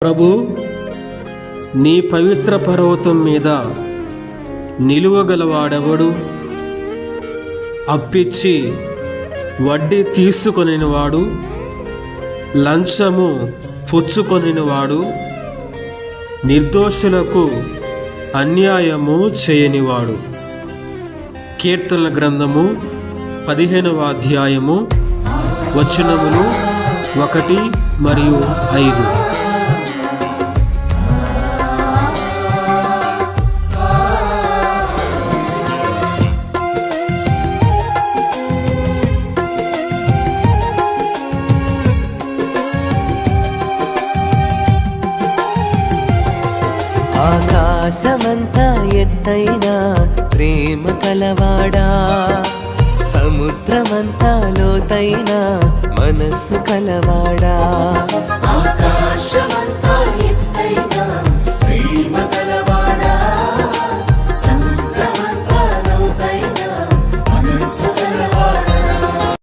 ప్రభు, నీ పవిత్ర పర్వతం మీద నిలువగలవాడెవడు? అప్పిచ్చి వడ్డీ తీసుకొనివాడు, లంచము పుచ్చుకొనివాడు, నిర్దోషులకు అన్యాయము చేయనివాడు. కీర్తనల గ్రంథము 15వ అధ్యాయము వచనములు 1 మరియు 5. ఆకాశమంతా ఎత్తైన ప్రేమ కలవాడా, సముద్రమంతా లోతైన మనస్సు కలవాడా. ఆకాశమంతా